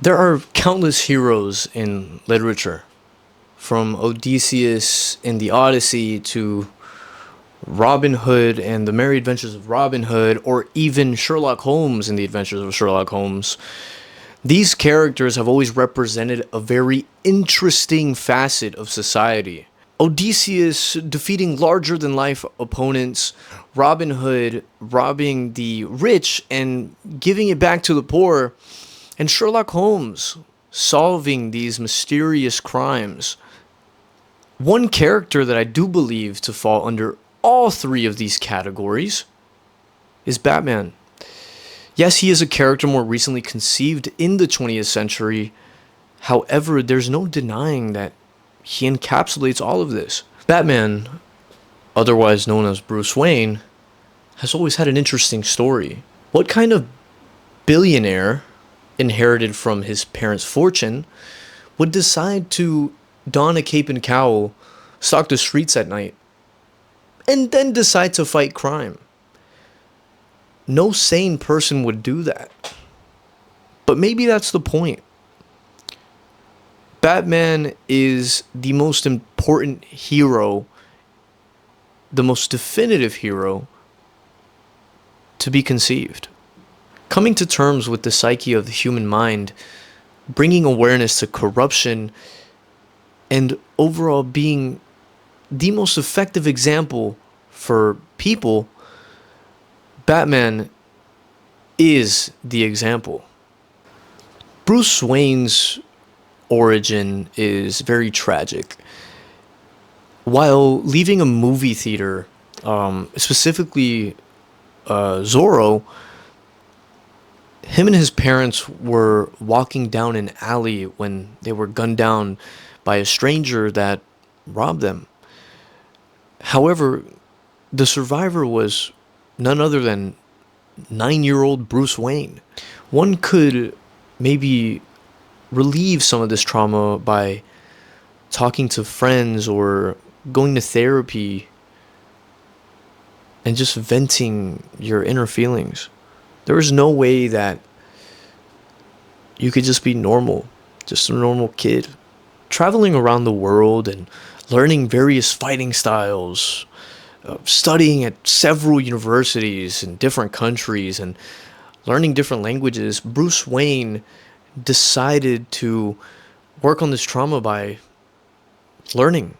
There are countless heroes in literature, from Odysseus in the Odyssey to Robin Hood and the Merry Adventures of Robin Hood, or even Sherlock Holmes in the Adventures of Sherlock Holmes. These characters have always represented a very interesting facet of society. Odysseus defeating larger than life opponents, Robin Hood robbing the rich and giving it back to the poor, and Sherlock Holmes solving these mysterious crimes. One character that I do believe to fall under all three of these categories is Batman. Yes, he is a character more recently conceived in the 20th century. However, there's no denying that he encapsulates all of this. Batman, otherwise known as Bruce Wayne, has always had an interesting story. What kind of billionaire, inherited from his parents' fortune, would decide to don a cape and cowl, stalk the streets at night, and then decide to fight crime? No sane person would do that. But maybe that's the point. Batman is the most important hero, the most definitive hero to be conceived. Coming to terms with the psyche of the human mind, bringing awareness to corruption, and overall being the most effective example for people, Batman is the example. Bruce Wayne's origin is very tragic. While leaving a movie theater, specifically Zorro, him and his parents were walking down an alley when they were gunned down by a stranger that robbed them. However, the survivor was none other than 9-year-old Bruce Wayne. One could maybe relieve some of this trauma by talking to friends or going to therapy and just venting your inner feelings. There is no way that you could just be normal, just a normal kid. Traveling around the world and learning various fighting styles, studying at several universities in different countries, and learning different languages, Bruce Wayne decided to work on this trauma by learning.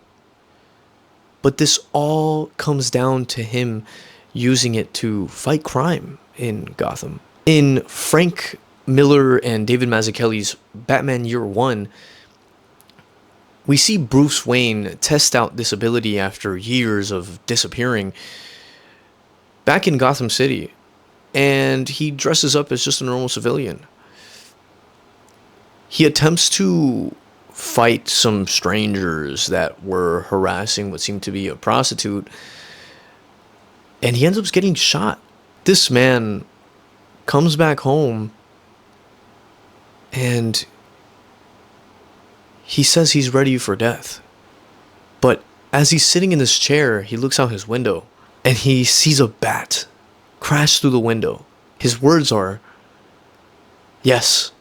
But this all comes down to him using it to fight crime in Gotham. In Frank Miller and David Mazzucchelli's Batman Year One, we see Bruce Wayne test out this ability after years of disappearing back in Gotham City, and he dresses up as just a normal civilian. He attempts to fight some strangers that were harassing what seemed to be a prostitute, and he ends up getting shot. This man comes back home and he says he's ready for death. But as he's sitting in this chair, he looks out his window and he sees a bat crash through the window. His words are, "Yes."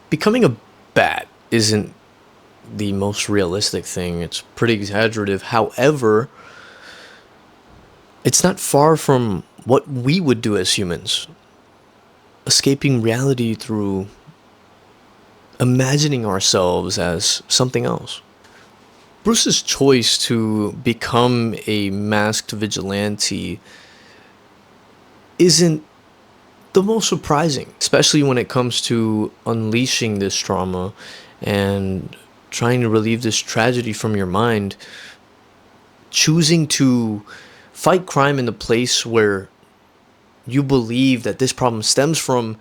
Becoming a bat isn't the most realistic thing. It's pretty exaggerative. However, it's not far from what we would do as humans. Escaping reality through imagining ourselves as something else. Bruce's choice to become a masked vigilante isn't the most surprising, especially when it comes to unleashing this trauma and trying to relieve this tragedy from your mind. Choosing to fight crime in the place where you believe that this problem stems from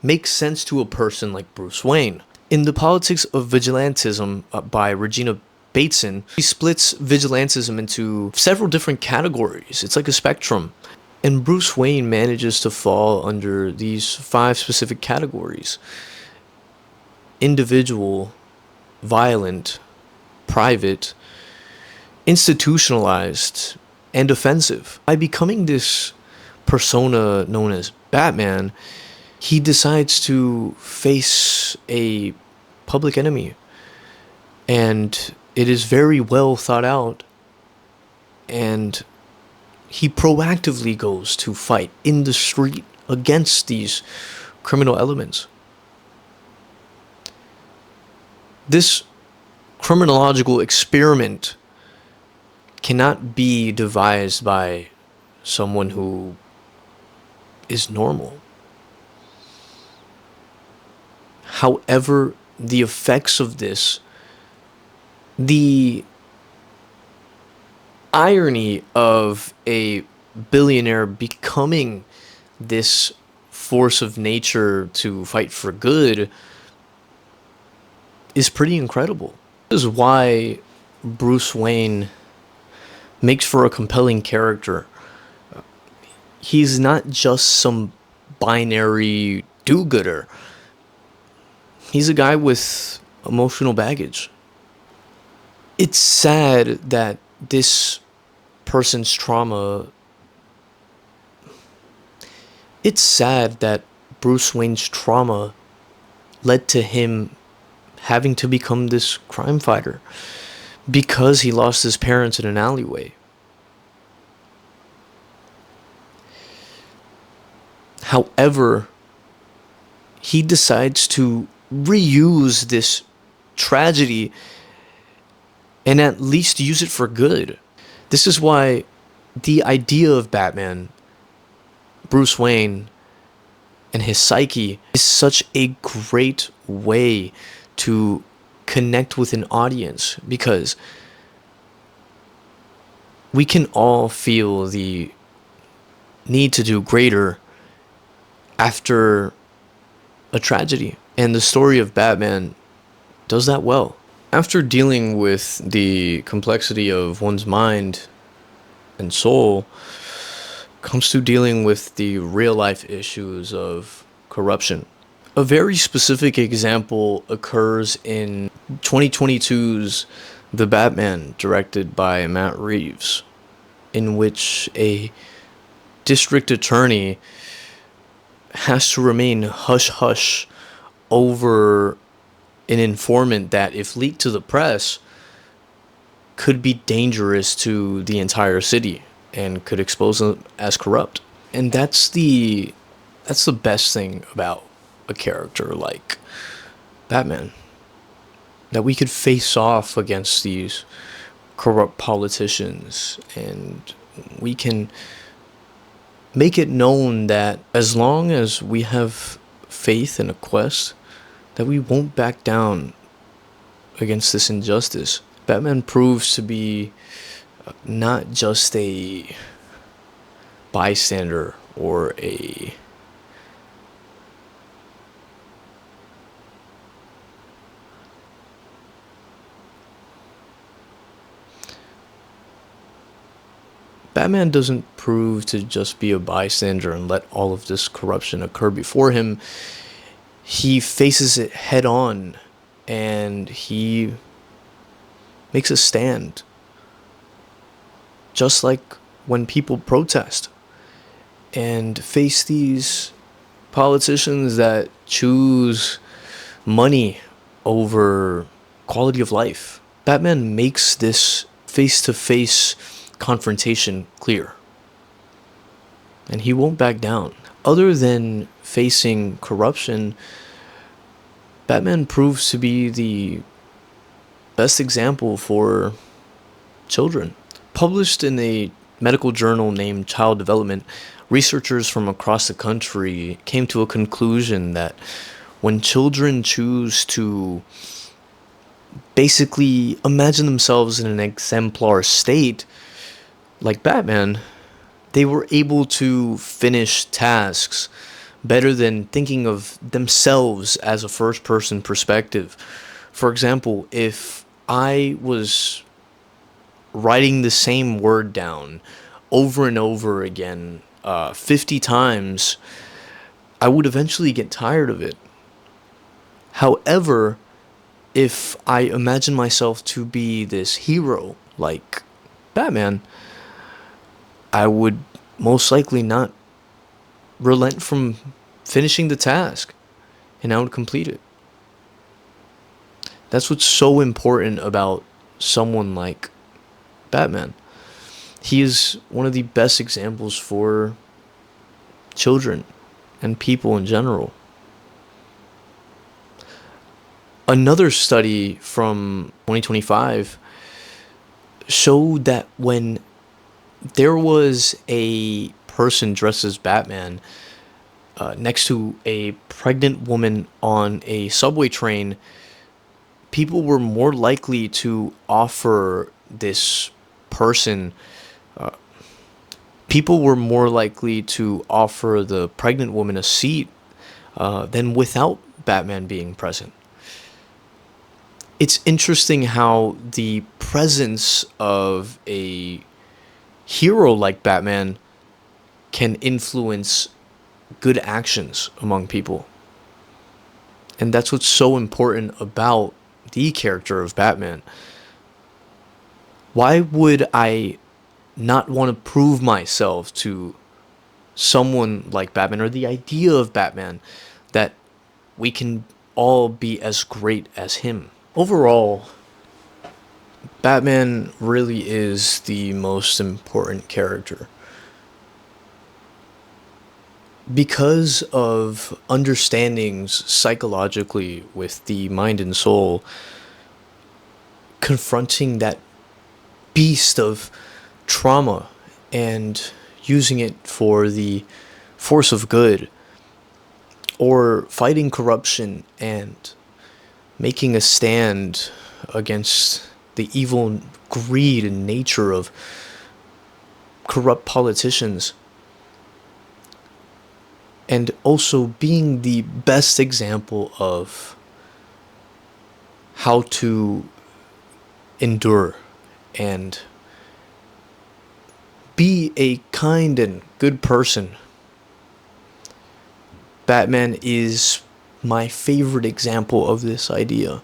makes sense to a person like Bruce Wayne. In The Politics of Vigilantism by Regina Bateson, she splits vigilantism into several different categories. It's like a spectrum. And Bruce Wayne manages to fall under these 5 specific categories: individual, violent, private, institutionalized, and offensive. By becoming this persona known as Batman, he decides to face a public enemy. And it is very well thought out. And he proactively goes to fight in the street against these criminal elements. This criminological experiment cannot be devised by someone who is normal. However, the effects of this, the irony of a billionaire becoming this force of nature to fight for good, is pretty incredible. This is why Bruce Wayne makes for a compelling character. He's not just some binary do-gooder. He's a guy with emotional baggage. It's sad that this person's trauma... It's sad that Bruce Wayne's trauma led to him having to become this crime fighter because he lost his parents in an alleyway. However, he decides to reuse this tragedy and at least use it for good. This is why the idea of Batman, Bruce Wayne, and his psyche is such a great way to connect with an audience, because we can all feel the need to do greater after a tragedy, and the story of Batman does that well. After dealing with the complexity of one's mind and soul, comes to dealing with the real life issues of corruption. A very specific example occurs in 2022's The Batman, directed by Matt Reeves, in which a district attorney has to remain hush-hush over an informant that, if leaked to the press, could be dangerous to the entire city and could expose them as corrupt. And that's the best thing about a character like Batman, that we could face off against these corrupt politicians, and we can make it known that as long as we have faith in a quest, that we won't back down against this injustice. Batman proves to be not just a bystander or a Batman doesn't prove to just be a bystander and let all of this corruption occur before him. He faces it head on, and he makes a stand. Just like when people protest and face these politicians that choose money over quality of life. Batman makes this face-to-face confrontation clear, and he won't back down. Other than facing corruption, Batman proves to be the best example for children. Published in a medical journal named Child Development, researchers from across the country came to a conclusion that when children choose to basically imagine themselves in an exemplar state, like Batman, they were able to finish tasks better than thinking of themselves as a first-person perspective. For example, if I was writing the same word down over and over again 50 times, I would eventually get tired of it. However, if I imagine myself to be this hero like Batman, I would most likely not relent from finishing the task and I would complete it. That's what's so important about someone like Batman. He is one of the best examples for children and people in general. Another study from 2025 showed that when there was a person dressed as Batman next to a pregnant woman on a subway train, people were more likely to offer this person, people were more likely to offer the pregnant woman a seat than without Batman being present. It's interesting how the presence of a hero like Batman can influence good actions among people. And that's what's so important about the character of Batman. Why would I not want to prove myself to someone like Batman, or the idea of Batman, that we can all be as great as him? Overall, Batman really is the most important character. Because of understandings psychologically with the mind and soul, confronting that beast of trauma and using it for the force of good, or fighting corruption and making a stand against the evil greed and nature of corrupt politicians, and also being the best example of how to endure and be a kind and good person. Batman is my favorite example of this idea.